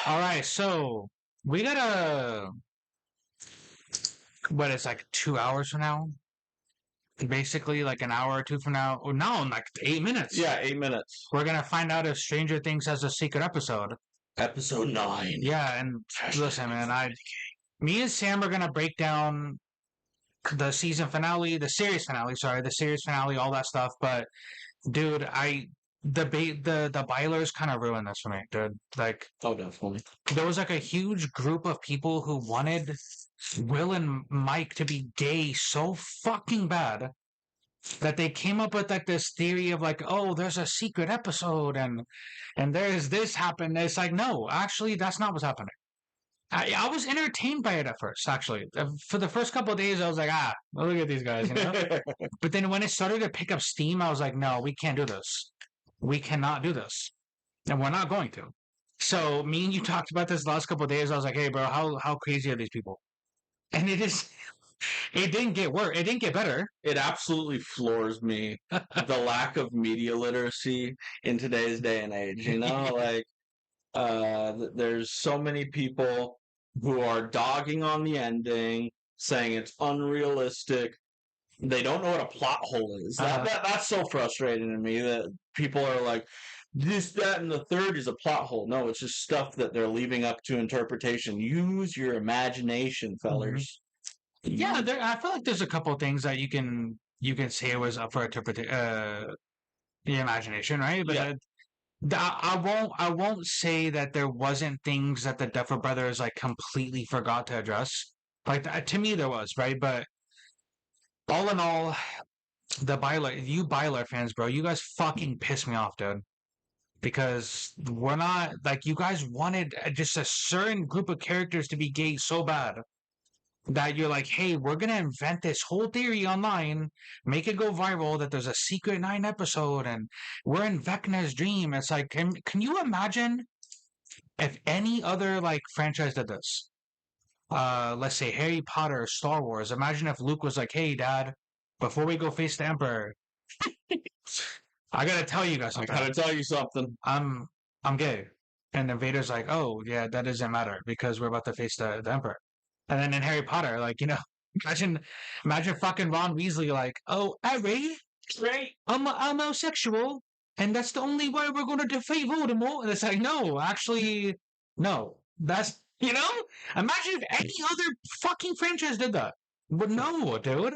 All right, so we gotta. What it's like 2 hours from now, basically like an hour or two from now. Or no, in like 8 minutes. Yeah, 8 minutes. We're gonna find out if Stranger Things has a secret episode. Episode 9. Yeah, and listen, man, me and Sam are gonna break down the season finale, the series finale. Sorry, the series finale, all that stuff. But dude, the Bylers kind of ruined this for me, dude. Like, Oh, definitely. there was like a huge group of people who wanted Will and Mike to be gay so fucking bad that they came up with like this theory of like, oh, there's a secret episode and there's this happened. It's like, no, actually, that's not what's happening. I was entertained by it at first, actually. For the first couple of days, I was like, look at these guys, you know? But then when it started to pick up steam, I was like, no, we can't do this. We cannot do this. And we're not going to. So me and you talked about this last couple of days. I was like, hey, bro, how crazy are these people? And it didn't get worse. It didn't get better. It absolutely floors me, the lack of media literacy in today's day and age. You know, like, there's so many people who are dogging on the ending, saying it's unrealistic. They don't know what a plot hole is. That's so frustrating to me that people are like, this, that, and the third is a plot hole. No, it's just stuff that they're leaving up to interpretation. Use your imagination, fellers. Yeah, I feel like there's a couple of things that you can say was up for interpretation, the imagination, right? But Yeah. I won't say that there wasn't things that the Duffer Brothers like completely forgot to address. Like to me, there was, right? But all in all, you Byler fans, bro, you guys fucking piss me off, dude. Because we're not like you guys wanted just a certain group of characters to be gay so bad that you're like, hey, we're gonna invent this whole theory online, make it go viral that there's a secret 9 episode and we're in Vecna's dream. It's like, can you imagine if any other like franchise did this? Let's say Harry Potter, or Star Wars. Imagine if Luke was like, hey, Dad, before we go face the Emperor, I gotta tell you guys something. I gotta tell you something. I'm gay. And then Vader's like, oh yeah, that doesn't matter because we're about to face the Emperor. And then in Harry Potter, like, imagine fucking Ron Weasley like, oh, Harry, Right. I'm homosexual, and that's the only way we're gonna defeat Voldemort. And it's like, no, actually, no. That's imagine if any other fucking franchise did that. But no, dude.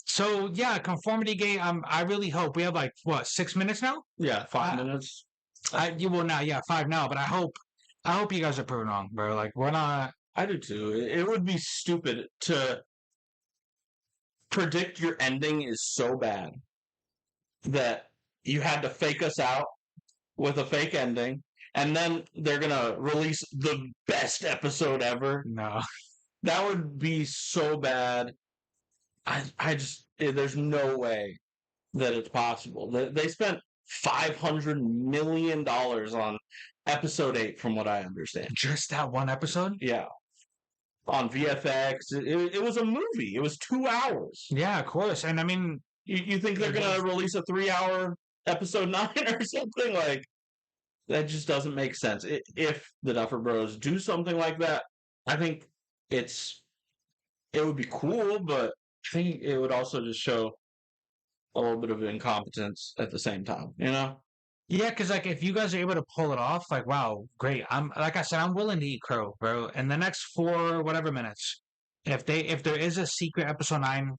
So yeah, conformity gate. I really hope we have like what 6 minutes now. Yeah, 5 minutes. You will now, yeah, 5 now. But I hope you guys are proven wrong, bro. Like we're not. I do too. It would be stupid to predict your ending is so bad that you had to fake us out with a fake ending, and then they're gonna release the best episode ever. No. That would be so bad. I just there's no way that it's possible. They spent $500 million on episode 8, from what I understand. Just that one episode? Yeah. On VFX. It was a movie. It was 2 hours. Yeah, of course. And I mean, you think they're going to release a 3-hour episode 9 or something? Like, that just doesn't make sense. If the Duffer Bros do something like that, I think it would be cool, but I think it would also just show a little bit of incompetence at the same time, you know? Yeah, because like if you guys are able to pull it off, like wow, great. I'm like I said, I'm willing to eat crow, bro. In the next 4 whatever minutes, if there is a secret episode 9,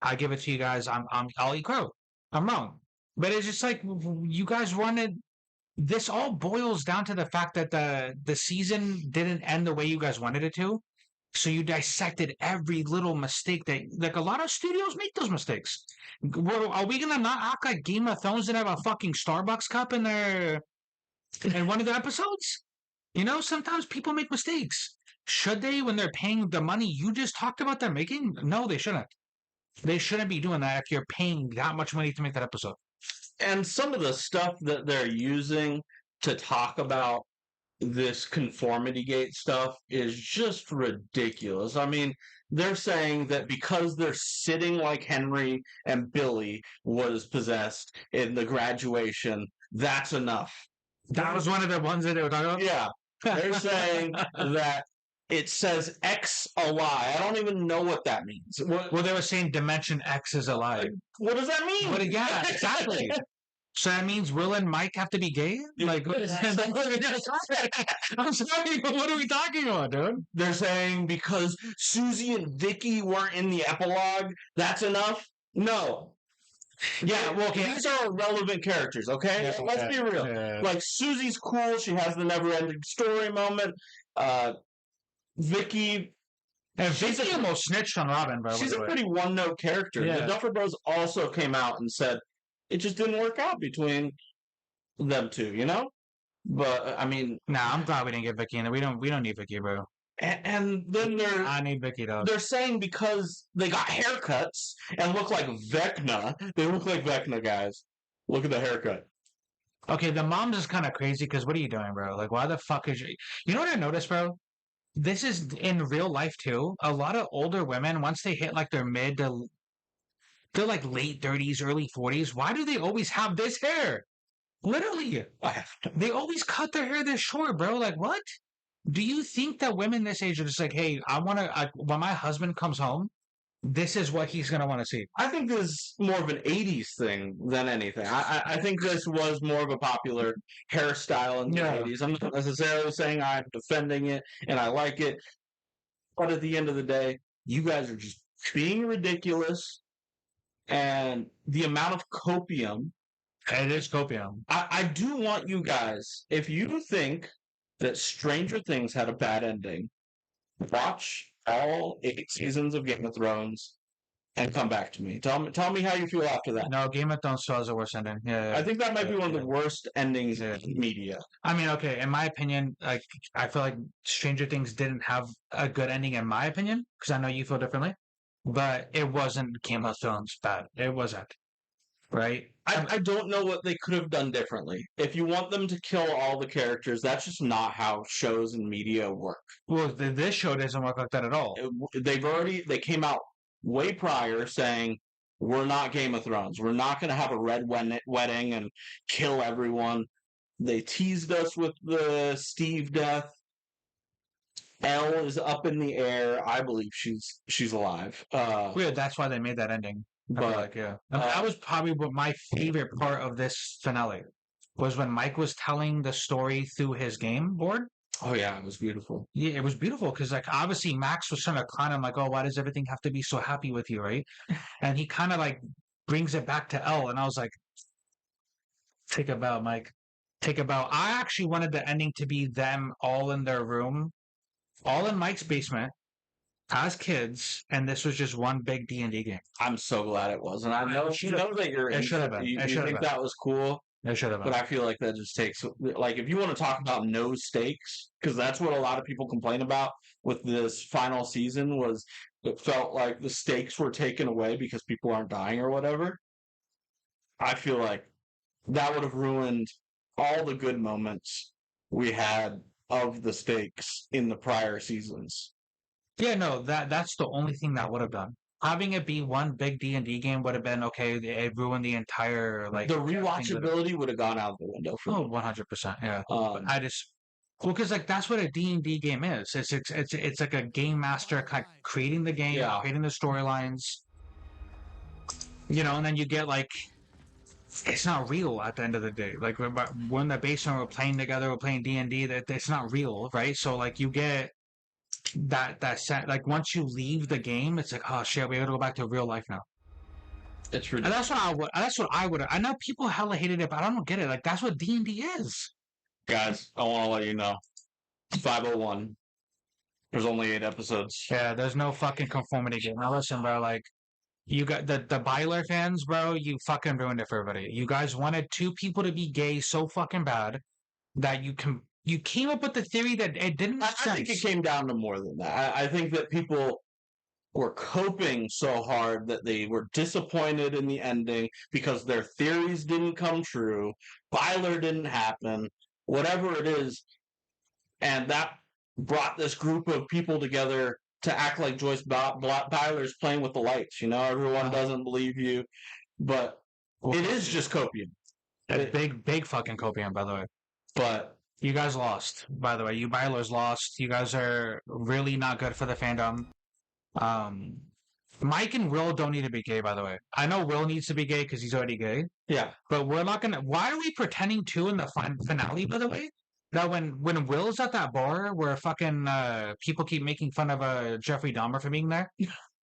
I give it to you guys. I'll eat crow. I'm wrong, but it's just like you guys wanted. This all boils down to the fact that the season didn't end the way you guys wanted it to. So you dissected every little mistake that, like, a lot of studios make those mistakes. Are we gonna not act like Game of Thrones didn't have a fucking Starbucks cup in one of the episodes? Sometimes people make mistakes. Should they, when they're paying the money you just talked about them making? No, they shouldn't. They shouldn't be doing that if you're paying that much money to make that episode. And some of the stuff that they're using to talk about this conformity gate stuff is just ridiculous. I mean, they're saying that because they're sitting like Henry and Billy was possessed in the graduation, that's enough. That was one of the ones that they were talking about? Yeah. They're saying that it says X a lie. I don't even know what that means. Well, they were saying Dimension X is alive. What does that mean? But yeah, exactly. So that means Will and Mike have to be gay? Like, what is that? I'm sorry, but what are we talking about, dude? They're saying because Susie and Vicky weren't in the epilogue, that's enough? No. Yeah, well, okay, these are irrelevant characters, okay? Yeah, Let's be real. yeah. Like, Susie's cool. She has the never-ending story moment. Vicky... And Vicky almost snitched on Robin, bro. She's a pretty one-note character. Yeah. The Duffer Bros also came out and said it just didn't work out between them two, you know? But, I mean... Nah, I'm glad we didn't get Vicky in there. We don't need Vicky, bro. And then I need Vicky, though. they're saying because they got haircuts and look like Vecna, they look like Vecna, guys. Look at the haircut. Okay, the mom's is kind of crazy because what are you doing, bro? Like, why the fuck is you know what I noticed, bro? This is in real life too. A lot of older women, once they hit like their they're like late 30s, early 40s. Why do they always have this hair? Literally, they always cut their hair this short, bro. Like, what? Do you think that women this age are just like, hey, I want to, when my husband comes home, this is what he's going to want to see? I think this is more of an 80s thing than anything. I think this was more of a popular hairstyle in the 80s. I'm not necessarily saying I'm defending it and I like it. But at the end of the day, you guys are just being ridiculous. And the amount of copium. It is copium. I do want you guys, if you think that Stranger Things had a bad ending, watch all 8 seasons of Game of Thrones and come back to me. Tell me how you feel after that. No, Game of Thrones still has a worse ending. Yeah, I think that might be one of the worst endings in media. I mean, okay, in my opinion, like I feel like Stranger Things didn't have a good ending in my opinion, because I know you feel differently. But it wasn't Game of Thrones bad. It wasn't. Right? I don't know what they could have done differently. If you want them to kill all the characters, that's just not how shows and media work. Well, this show doesn't work like that at all. They came out way prior saying, we're not Game of Thrones. We're not going to have a red wedding and kill everyone. They teased us with the Steve death. Elle is up in the air. I believe she's alive. Weird. That's why they made that ending. But like, yeah, that was probably what my favorite part of this finale was when Mike was telling the story through his game board. Oh yeah, it was beautiful. Yeah, it was beautiful because like obviously Max was trying to clown him like, oh, why does everything have to be so happy with you, right? And he kind of like brings it back to Elle, and I was like, take a bow, Mike. Take a bow. I actually wanted the ending to be them all in their room, all in Mike's basement, as kids, and this was just one big D&D game. I'm so glad it was, and I know that you're. It should have been. You think that was cool? It should have been. But I feel like that just takes like if you want to talk about no stakes, because that's what a lot of people complain about with this final season was it felt like the stakes were taken away because people aren't dying or whatever. I feel like that would have ruined all the good moments we had of the stakes in the prior seasons. Yeah, no, that's the only thing that would have done. Having it be one big D&D game would have been okay. It ruined the entire like the rewatchability would have gone out the window for me. 100%. Yeah, I just because like that's what a D&D game is. It's like a game master kind of creating the game, creating the storylines. You know, and then you get like it's not real at the end of the day. Like we're in the basement, we're playing together, we're playing D&D. That it's not real, right? So like you get. That set like once you leave the game, it's like oh shit, we gotta go back to real life now. It's ridiculous. And that's what I would. I know people hella hated it, but I don't get it. Like that's what D&D is. Guys, I want to let you know, 501. There's only 8 episodes. Yeah, there's no fucking conformity game. Now listen, bro. Like you got the Byler fans, bro. You fucking ruined it for everybody. You guys wanted 2 people to be gay so fucking bad that you came up with the theory that it didn't make sense. I think it came down to more than that. I think that people were coping so hard that they were disappointed in the ending because their theories didn't come true. Byler didn't happen. Whatever it is. And that brought this group of people together to act like Joyce Byler's playing with the lights. You know, everyone doesn't believe you. But it is just copium. Big fucking copium, by the way. But You guys lost, by the way. You Milers lost. You guys are really not good for the fandom. Um, Mike and Will don't need to be gay, by the way. I know Will needs to be gay because he's already gay, Yeah. but we're not gonna. Why are we pretending to in the finale? By the way, that when Will's at that bar where fucking people keep making fun of Jeffrey Dahmer for being there.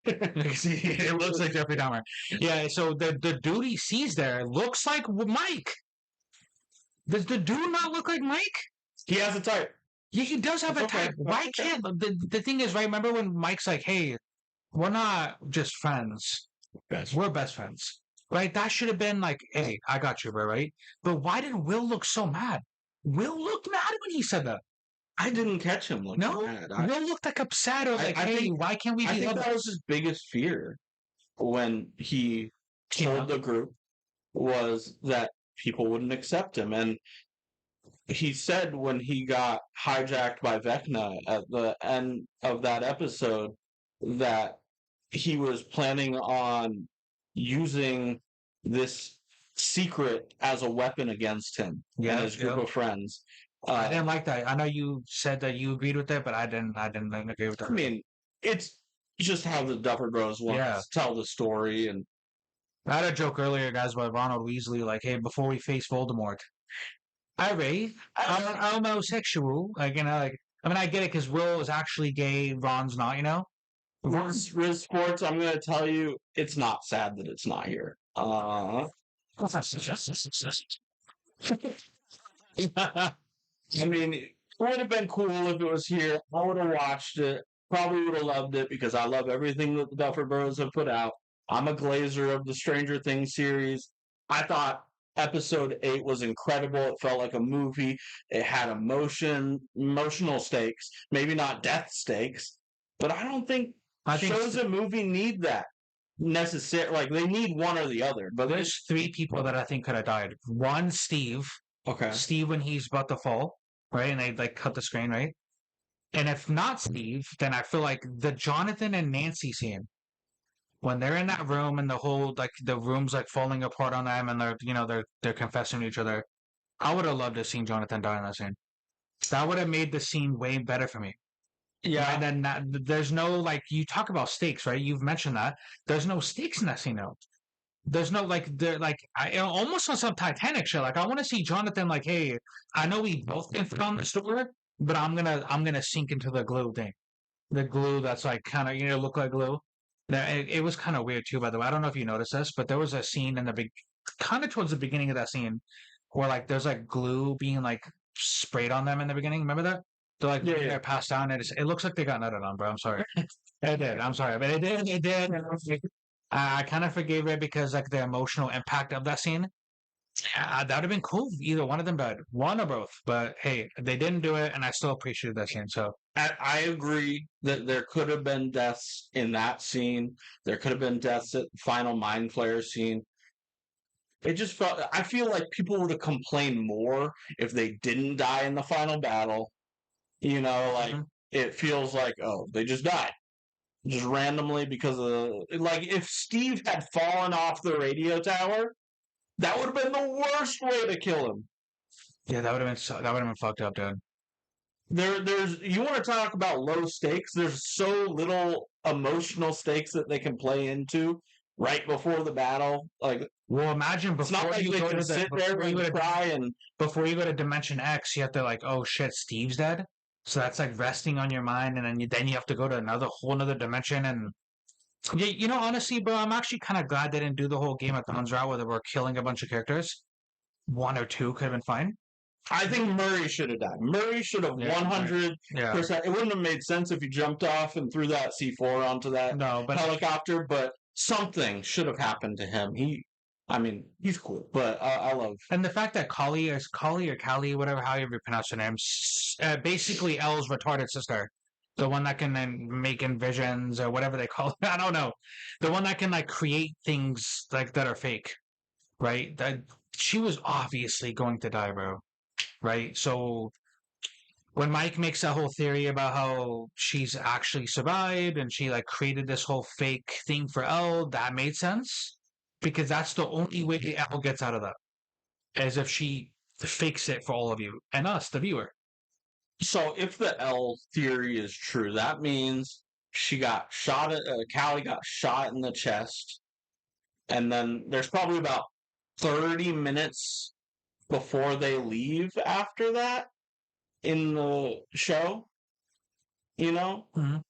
It looks like Jeffrey Dahmer. Yeah. So the dude he sees there looks like Mike. Does the dude not look like Mike? He has a type. Yeah, he does have It's a okay. type. Why That's okay. can't the thing is right? Remember when Mike's like, "Hey, we're not just friends. We're best friends." Right? That should have been like, "Hey, I got you, bro." Right? But why did Will look so mad? Will looked mad when he said that. I didn't catch him looking No, mad. Will looked like upset or like, I "Hey, think- why can't we I be think lovers?" that was his biggest fear when he told the group was that people wouldn't accept him. And he said when he got hijacked by Vecna at the end of that episode that he was planning on using this secret as a weapon against him Yeah, and his group yeah. of friends. I didn't like that. I know you said that you agreed with it, but I didn't agree with that. I mean, it's just how the Duffer Bros want Yeah. to tell the story. And I had a joke earlier, guys, about Ronald Weasley, like, "Hey, before we face Voldemort, I'm homosexual." Like, like, I mean, I get it because Will is actually gay, Ron's not, Riz Sports, I'm going to tell you, it's not sad that it's not here. I mean, it would have been cool if it was here. I would have watched it. Probably would have loved it because I love everything that the Duffer Bros have put out. I'm a glazer of the Stranger Things series. I thought episode 8 was incredible. It felt like a movie. It had emotional stakes, maybe not death stakes, but I don't think shows and movie need that necessarily. Like they need one or the other. But there's 3 people that I think could have died. One, Steve. Okay. Steve when he's about to fall, right? And they like cut the screen, right? And if not Steve, then I feel like the Jonathan and Nancy scene when they're in that room and the whole like the room's like falling apart on them and they're confessing to each other. I would have loved to have seen Jonathan die in that scene. That would have made the scene way better for me. Yeah. And then there's no like you talk about stakes, right? You've mentioned that there's no stakes in that scene now. There's no like there like I almost on some Titanic shit. Like I want to see Jonathan like, "Hey, I know we both can fit on the store, but I'm gonna sink into the glue thing, the glue that's like kind of look like glue." It was kind of weird too, by the way. I don't know if you noticed this, but there was a scene in the big, kind of towards the beginning of that scene, where like there's like glue being like sprayed on them in the beginning. Remember that? They're like they're passed down, and it looks like they got nutted on, bro. I'm sorry. It did. I'm sorry, but it did. It did. I kind of forgave it because like the emotional impact of that scene. That would have been cool if either one of them died, one or both. But hey, they didn't do it, and I still appreciated that scene. So I agree that there could have been deaths in that scene. There could have been deaths at the final Mind Flayer scene. It just felt. I feel like people would have complained more if they didn't die in the final battle. Like it feels like, oh, they just died. Just randomly because of like if Steve had fallen off the radio tower, that would have been the worst way to kill him. yeah, that would have been fucked up, dude. There's you want to talk about low stakes? There's so little emotional stakes that they can play into right before the battle. Like, well, imagine it's not before like you they go can to sit there and cry and before you go to Dimension X, you have to like, "Oh shit, Steve's dead." So that's like resting on your mind, and then you have to go to whole another dimension. And yeah, honestly, bro, I'm actually kind of glad they didn't do the whole Game of Thrones route where they were killing a bunch of characters. 1 or 2 could have been fine. I think Murray should have died. Murray should have 100%. Yeah. It wouldn't have made sense if he jumped off and threw that C4 onto that helicopter, but something should have happened to him. He's cool, but I love. And the fact that Kali or Callie, whatever, however you pronounce her name, basically Elle's retarded sister. The one that can then make visions or whatever they call it. I don't know. The one that can like create things like that are fake, right? That she was obviously going to die, bro. Right? So when Mike makes that whole theory about how she's actually survived and she like created this whole fake thing for Elle, that made sense because that's the only way Elle gets out of that. As if she fix it for all of you and us, the viewer. So if the L theory is true, that means she got shot at, Callie got shot in the chest, and then there's probably about 30 minutes before they leave after that in the show. You know, Mhm.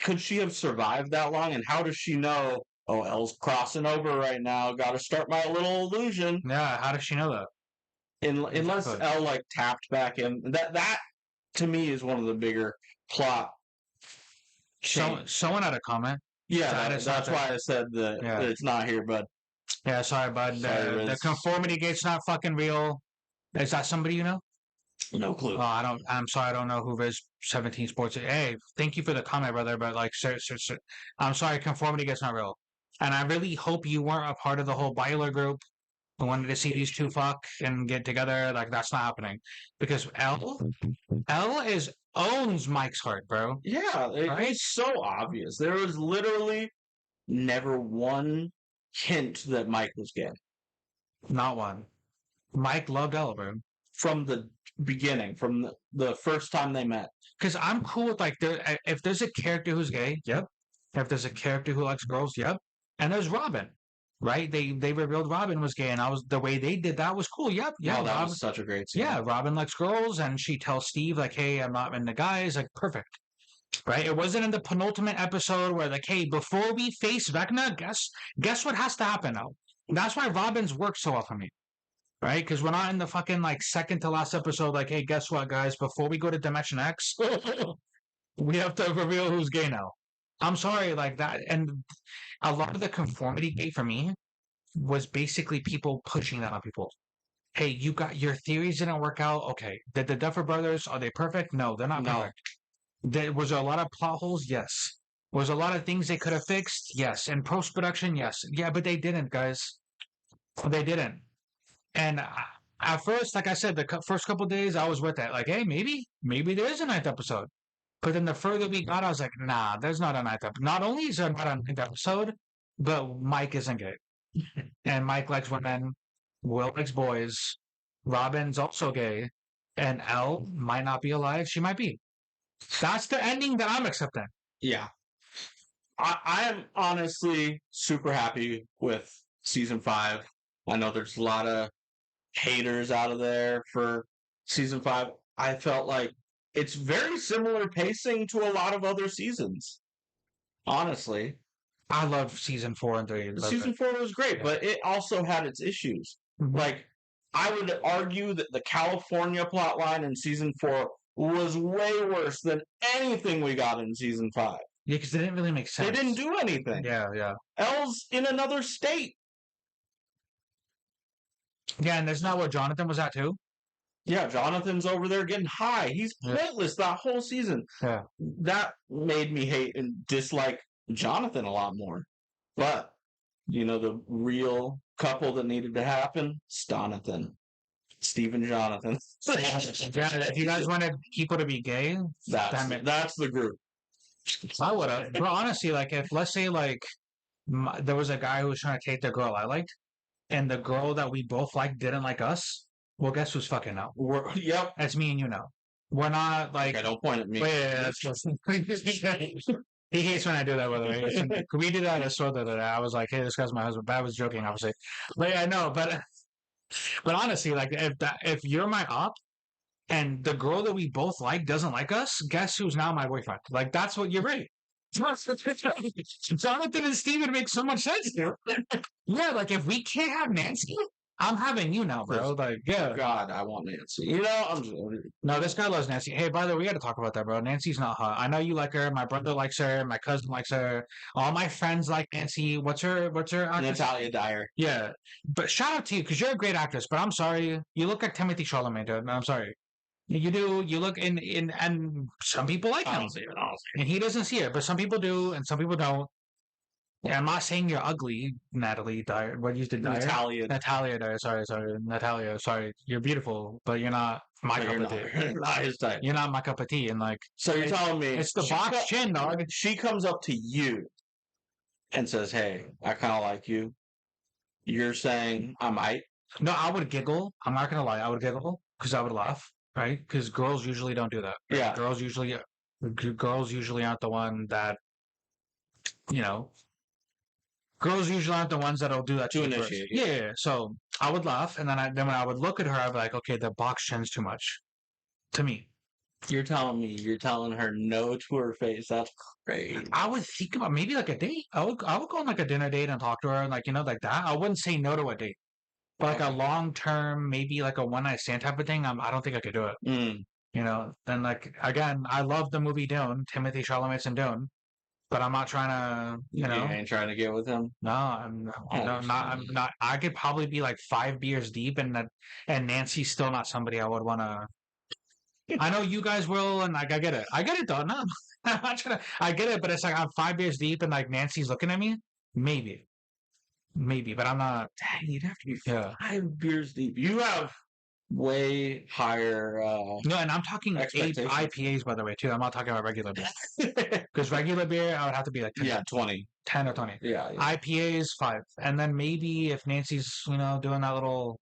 could she have survived that long? And how does she know? Oh, L's crossing over right now. Got to start my little illusion. Yeah, how does she know that? Unless Exactly. L like tapped back in. That to me is one of the bigger plot. Someone had a comment. Yeah, Status that's not why I said that Yeah. it's not here, but Yeah, sorry, bud. Sorry, The Riz. conformity gate's not fucking real. Is that somebody you know? no clue. Oh, I'm sorry, I don't know who Riz 17 Sports is. Hey, thank you for the comment, brother. But like, I'm sorry, conformity gate's not real. And I really hope you weren't a part of the whole Byler group who wanted to see these two fuck and get together. Like, that's not happening because L owns Mike's heart, bro. Yeah, Right? it's so obvious. There was literally never one hint that Mike was gay Not one. Mike loved Ella, bro. from the beginning, from the first time they met. Because I'm cool with like if there's a character who's gay, yep. If there's a character who likes girls, yep. And there's Robin, right? They revealed Robin was gay, and I was the way they did that was cool. Yep, yeah. Oh, that Robin, was such a great scene. yeah. Robin likes girls, and she tells Steve like, "Hey, I'm not into guys." Like, perfect, right? It wasn't in the penultimate episode where like, "Hey, before we face Vecna, guess what has to happen now." That's why Robin's worked so well for me. Right, because we're not in the fucking like second to last episode. Like, hey, guess what, guys? Before we go to Dimension X, we have to reveal who's gay now. I'm sorry, like that. And a lot of the conformity gay for me was basically people pushing that on people. Hey, you got your theories didn't work out. Okay. Did the Duffer Brothers, are they perfect? No, they're not No. perfect. Was there a lot of plot holes? Yes. Was a lot of things they could have fixed? Yes. And post production? Yes. Yeah, but they didn't, guys. They didn't. And at first, like I said, the first couple days, I was with that. Like, hey, maybe there is a ninth episode. But then the further we got, I was like, nah, there's not a ninth episode. Not only is there not a ninth episode, but Mike isn't gay. And Mike likes women. Will likes boys. Robin's also gay. And Elle might not be alive. She might be. That's the ending that I'm accepting. Yeah. I am honestly super happy with season 5. I know there's a lot of haters out of there for season 5. I felt like it's very similar pacing to a lot of other seasons. Honestly, I love season 4 and 3. season 4 was great, Yeah. but it also had its issues. Mhm. Like, I would argue that the California plotline in season 4 was way worse than anything we got in season 5. Yeah, because it didn't really make sense. They didn't do anything. Yeah, yeah. Elle's in another state. Yeah, and isn't that what Jonathan was at too? Yeah, Jonathan's over there getting high. He's Yeah. pointless that whole season. Yeah. That made me hate and dislike Jonathan a lot more. But, you know, the real couple that needed to happen, Stonathan. Steve and Jonathan. If you guys wanted people to be gay, That's the group. I would have. But honestly, like if let's say like there was a guy who was trying to take the girl I liked, and the girl that we both liked didn't like us, well, guess who's fucking out? Yep. That's me and you now. We're not like. Okay, don't point at me. That's just. He hates when I do that, by the way. We did that at a store the other day. I was like, hey, this guy's my husband. But I was joking, obviously. But yeah, I know. But honestly, like if you're my op and the girl that we both like doesn't like us, guess who's now my boyfriend? Like that's what you're right. Jonathan and Steven make so much sense here. Yeah, like if we can't have Nancy, I'm having you now, bro. Like, yeah. God, I want Nancy. You know, I'm just. No, this guy loves Nancy. Hey, by the way, we got to talk about that, bro. Nancy's not hot. I know you like her. My brother likes her. My cousin likes her. All my friends like Nancy. What's her actress? Natalia Dyer. Yeah, but shout out to you because you're a great actress. But I'm sorry, you look like Timothy Chalamet, dude. I'm sorry. You do. You look and some people like him, and he doesn't see it, but some people do, and some people don't. Yeah, I'm not saying you're ugly, Natalie Dyer. What you did, Natalia. Natalia Dyer. Sorry, Natalia. Sorry, you're beautiful, but you're not my cup of tea. Not his type. You're not my cup of tea, and like. So you're telling me it's the box chin, dog. She comes up to you and says, "Hey, I kind of like you." You're saying I might. No, I would giggle. I'm not gonna lie, I would giggle because I would laugh, right? Because girls usually don't do that. Right? Yeah. Girls usually aren't the one that you know. Girls usually aren't the ones that'll do that To to you first. initiate, Yeah, yeah, yeah. So I would laugh, and then when I would look at her, I'd be like, okay, the box turns too much to me. You're telling her no to her face. That's crazy. I would think about maybe like a date. I would go on like a dinner date and talk to her, and like like that. I wouldn't say no to a date, but like a Okay. long term, maybe like a one night stand type of thing. I don't think I could do it. Mm. Then like again, I love the movie Dune, Timothy Chalamet's in Dune, but I'm not trying to, You ain't trying to get with him. no, I'm not. I could probably be like 5 beers deep, and Nancy's still not somebody I would want to. I know you guys will, and like I get it though. No, I'm not trying to. I get it, but it's like I'm 5 beers deep, and like Nancy's looking at me. Maybe, but I'm not. Dang, you'd have to be Yeah, 5 beers deep. You have way higher no, and I'm talking expectations. IPAs by the way too. I'm not talking about regular beer because regular beer I would have to be like 10, Yeah, 20. 10 or 20. Yeah. IPAs 5, and then maybe if Nancy's doing that little,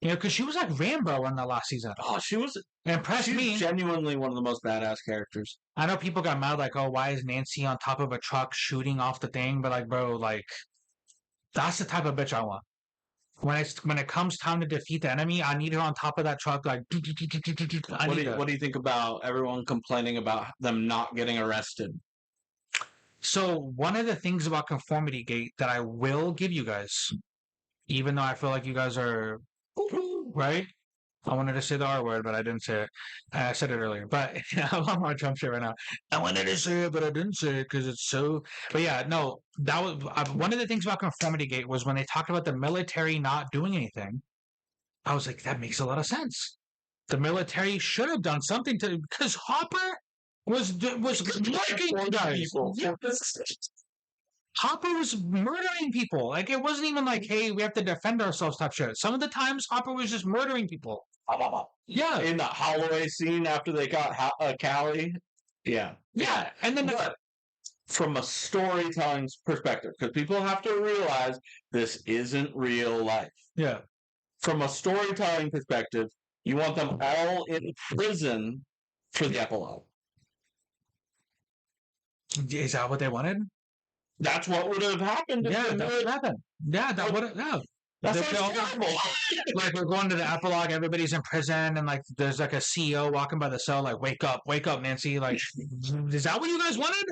because she was like Rambo in the last season. Oh, It impressed she's me. genuinely one of the most badass characters. I know people got mad like, oh, why is Nancy on top of a truck shooting off the thing? But like, bro, like that's the type of bitch I want. When it comes time to defeat the enemy, I need her on top of that truck, like. What do you think about everyone complaining about them not getting arrested? So one of the things about Conformity Gate that I will give you guys, even though I feel like you guys are right. I wanted to say the R word, but I didn't say it. I said it earlier, but I'm on my Trump shit right now. I wanted to say it, but I didn't say it because it's so. But yeah, no, that was one of the things about Conformity Gate was when they talked about the military not doing anything. I was like, that makes a lot of sense. The military should have done something to because Hopper was murdering guys. People. Hopper was murdering people. Like it wasn't even like, hey, we have to defend ourselves type shit. Some of the times Hopper was just murdering people. Yeah. In the Holloway scene after they got Callie. Yeah. Yeah. And then But from a storytelling perspective, because people have to realize this isn't real life. yeah. From a storytelling perspective, you want them all in prison for the epilogue. Is that what they wanted? That's what would have happened. Yeah, that would happen. Yeah, that would have. Yeah. That's terrible. Like we're going to the epilogue, everybody's in prison, and like there's like a CEO walking by the cell, like wake up, Nancy. Like, is that what you guys wanted?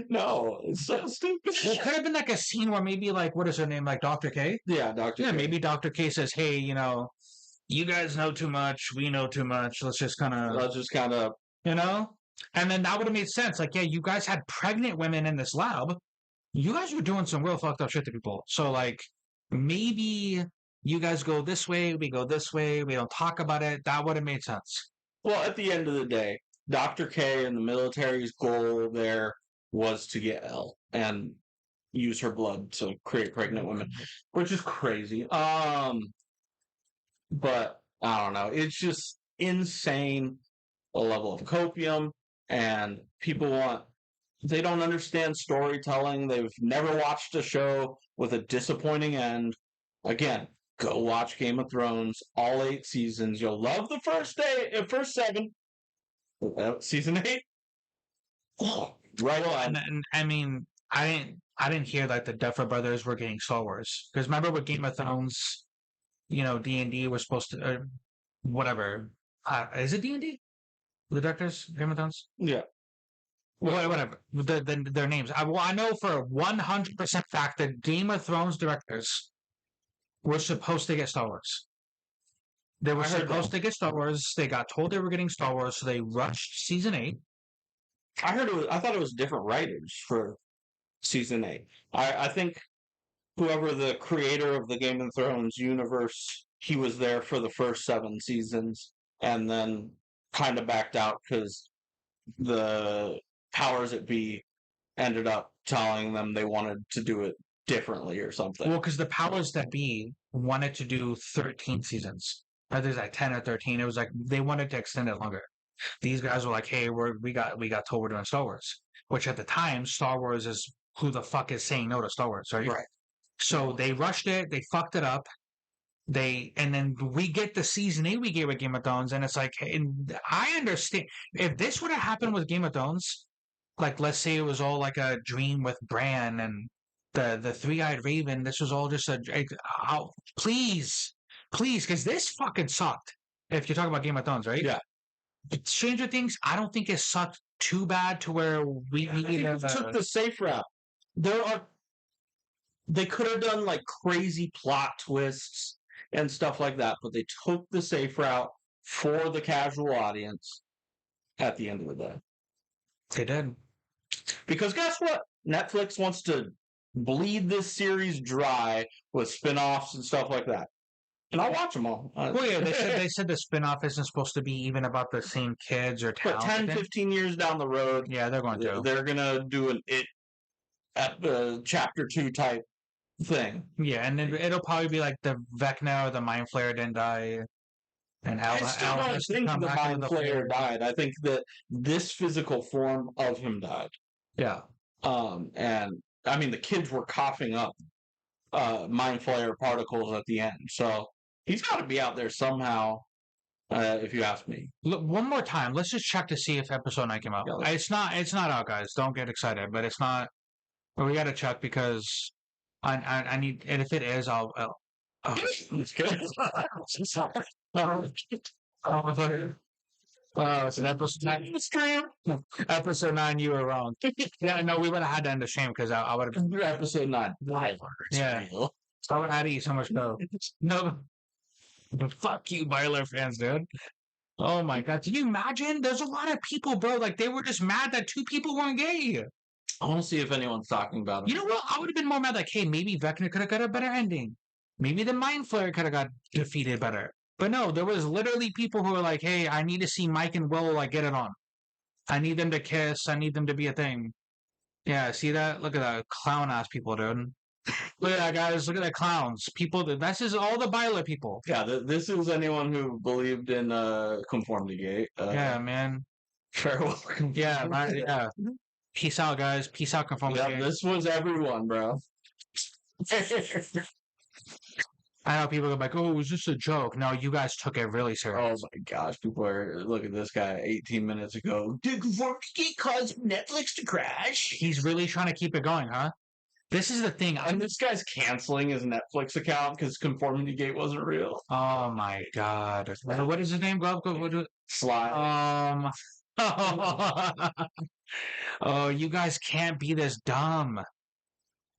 No, it's so stupid. It could have been like a scene where maybe like what is her name, like Dr. K? Yeah, Dr. Yeah, K. maybe Dr. K says, hey, you guys know too much, we know too much. Let's just kind of, and then that would have made sense. Like, yeah, you guys had pregnant women in this lab. You guys were doing some real fucked up shit to people. So like. Maybe you guys go this way, we go this way, we don't talk about it. That would have made sense. Well, at the end of the day, Dr. K and the military's goal there was to get Elle and use her blood to create pregnant women, which is crazy. But I don't know. It's just insane the level of copium, and they don't understand storytelling. They've never watched a show with a disappointing end. Again, go watch Game of Thrones, all 8 seasons. You'll love the first 7. Season 8. Oh, right on. And I mean, I didn't hear that the Duffer Brothers were getting Star Wars because remember with Game of Thrones, D&D was supposed to whatever. Is it D&D? The directors Game of Thrones? Yeah. Whatever. Their names. I know for 100% fact that Game of Thrones directors were supposed to get Star Wars. They were supposed to get Star Wars. They got told they were getting Star Wars, so they rushed season 8. I thought it was different writers for season 8. I think whoever the creator of the Game of Thrones universe, he was there for the first 7 seasons and then kind of backed out because the powers that be ended up telling them they wanted to do it differently or something. Well, because the powers that be wanted to do 13 seasons. I think it's like 10 or 13. It was like they wanted to extend it longer. These guys were like, "Hey, we got told we're doing Star Wars," which at the time Star Wars is who the fuck is saying no to Star Wars, right? Right. So they rushed it. They fucked it up. And then we get the season 8 we get with Game of Thrones, and it's like, and I understand if this would have happened with Game of Thrones, like let's say it was all like a dream with Bran and the three-eyed raven. This was all just please, please, because this fucking sucked. If you're talking about Game of Thrones, right? Yeah. Stranger Things, I don't think it sucked too bad to where we took the safe route. They could have done like crazy plot twists and stuff like that, but they took the safe route for the casual audience at the end of the day. They did. Because guess what? Netflix wants to bleed this series dry with spin-offs and stuff like that. And I'll watch them all. Well, yeah, they said the spin-off isn't supposed to be even about the same kids or town. But 10, 15 years down the road, yeah, they're going to. They're going to do an chapter 2 type thing. Yeah, and then it'll probably be like the Vecna or the Mind Flayer didn't die. And I still don't think the Mind Flayer died. I think that this physical form of him died. Yeah. And I mean, the kids were coughing up Mind Flayer particles at the end. So he's got to be out there somehow, if you ask me. Look, one more time. Let's just check to see if episode 9 came out. Yeah, it's not out, guys. Don't get excited. But it's not. But we got to check because I need. And if it is, I'll it's good. It's an episode 9. Episode 9, you were wrong. Yeah, no, we would have had to end the stream because I would have. Episode 9. Yeah. I would have had to eat so much dough. No. Fuck you, Byler fans, dude. Oh my god. Can you imagine? There's a lot of people, bro. Like, they were just mad that 2 people weren't gay. I want to see if anyone's talking about it. You know what? I would have been more mad like, hey, maybe Vecna could have got a better ending. Maybe the Mind Flayer could have got defeated better. But no, there was literally people who were like, hey, I need to see Mike and Will like get it on. I need them to kiss. I need them to be a thing. Yeah, see that? Look at that. Clown ass people, dude. Look at that, guys. Look at that clowns. People, this is all the Byler people. Yeah, this is anyone who believed in conformity gate. Yeah, man. Farewell. Yeah, right, yeah. Peace out, guys. Peace out, conformity gate. This was everyone, bro. I know people are like, oh, was this a joke? No, you guys took it really serious. Oh my gosh, people are, look at this guy 18 minutes ago. Did conformity gate cause Netflix to crash? He's really trying to keep it going, huh? This is the thing. And this guy's canceling his Netflix account because conformity gate wasn't real. Oh my god. What is his name? Sly. Oh, you guys can't be this dumb.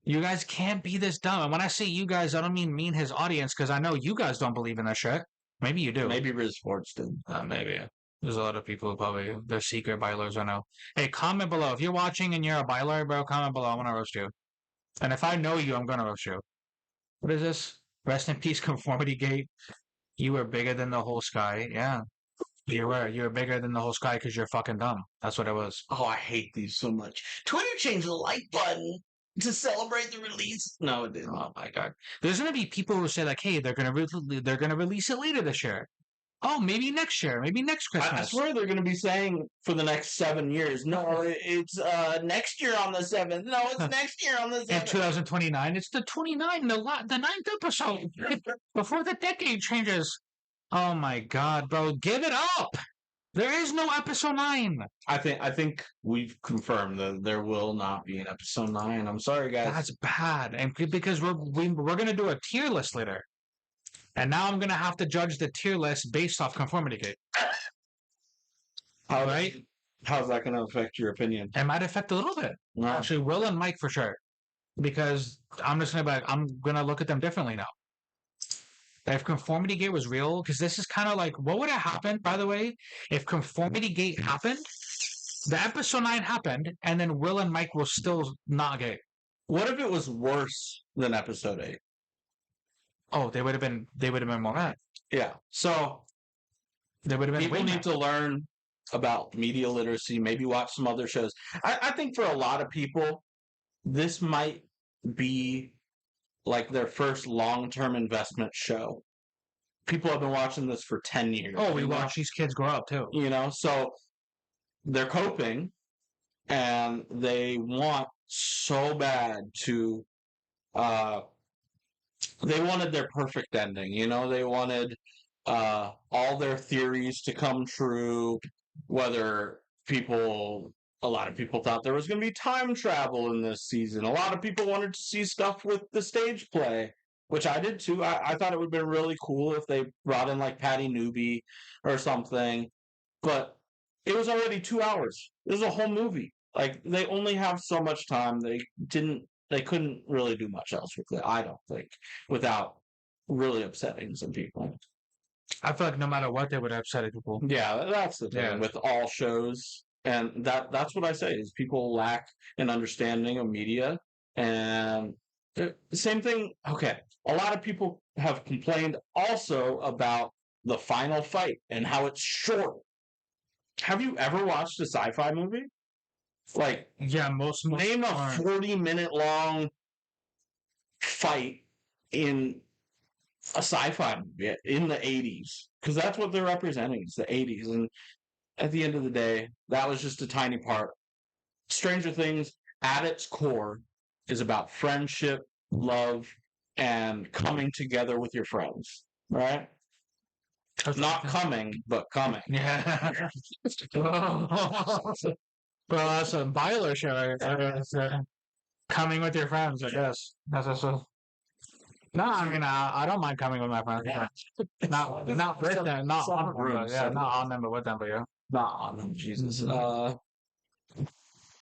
You guys can't be this dumb. And when I say you guys, I don't mean his audience, because I know you guys don't believe in that shit. Maybe you do. Maybe Riz Sports did. Maybe. There's a lot of people who probably, they're secret Bylers, I know. Hey, comment below. If you're watching and you're a Byler, bro, comment below. I want to roast you. And if I know you, I'm going to roast you. What is this? Rest in peace, conformity gate. You were bigger than the whole sky. Yeah. You were. You were bigger than the whole sky because you're fucking dumb. That's what it was. Oh, I hate these so much. Twitter changed the like button to celebrate the release. No, it didn't. Oh my god. There's gonna be people who say like, "Hey, they're gonna release it later this year. Oh, maybe next year. Maybe next Christmas." I swear they're gonna be saying for the next 7 years. No, it's next year on the 7th. No, it's next year on the 7th. In 2029, it's the 29, the 9th episode before the decade changes. Oh my god, bro, give it up. There is no episode 9. I think we've confirmed that there will not be an episode 9. I'm sorry, guys. That's bad, and because we're gonna do a tier list later, and now I'm gonna have to judge the tier list based off conformity gate. All right, how's that gonna affect your opinion? It might affect a little bit. No. Actually, Will and Mike for sure, because I'm gonna look at them differently now. If conformity gate was real, because this is kind of like, what would have happened, by the way, if conformity gate happened, the episode 9 happened, and then Will and Mike were still not gay? What if it was worse than episode 8? Oh, they would have been more mad. Yeah. So they would have been. People need to learn about media literacy, maybe watch some other shows. I think for a lot of people, this might be like their first long-term investment show. People have been watching this for 10 years. Oh, we watch these kids grow up too. So they're coping and they want so bad to they wanted their perfect ending. You know, they wanted all their theories to come true. Whether a lot of people thought there was going to be time travel in this season. A lot of people wanted to see stuff with the stage play, which I did too. I thought it would have been really cool if they brought in like Patty Newby or something. But it was already 2 hours. It was a whole movie. Like they only have so much time. They couldn't really do much else with it, I don't think, without really upsetting some people. I feel like no matter what, they would upset people. Yeah, that's the thing Yeah. with all shows. And that's what I say is people lack an understanding of media. And the same thing, okay. A lot of people have complained also about the final fight and how it's short. Have you ever watched a sci-fi movie? Like, Yeah, most name a aren't. 40-minute long fight in a sci-fi movie in the 80s, because that's what they're representing. It's the 80s, and at the end of the day, that was just a tiny part. Stranger Things, at its core, is about friendship, love, and coming together with your friends. Right? Not coming, but coming. Yeah. Well, that's a Byler show. Coming with your friends, I guess. That's also. No, I mean, I don't mind coming with my friends. Not with them, not on them, but yeah, not on them, but with them, but yeah. Not on them, Jesus.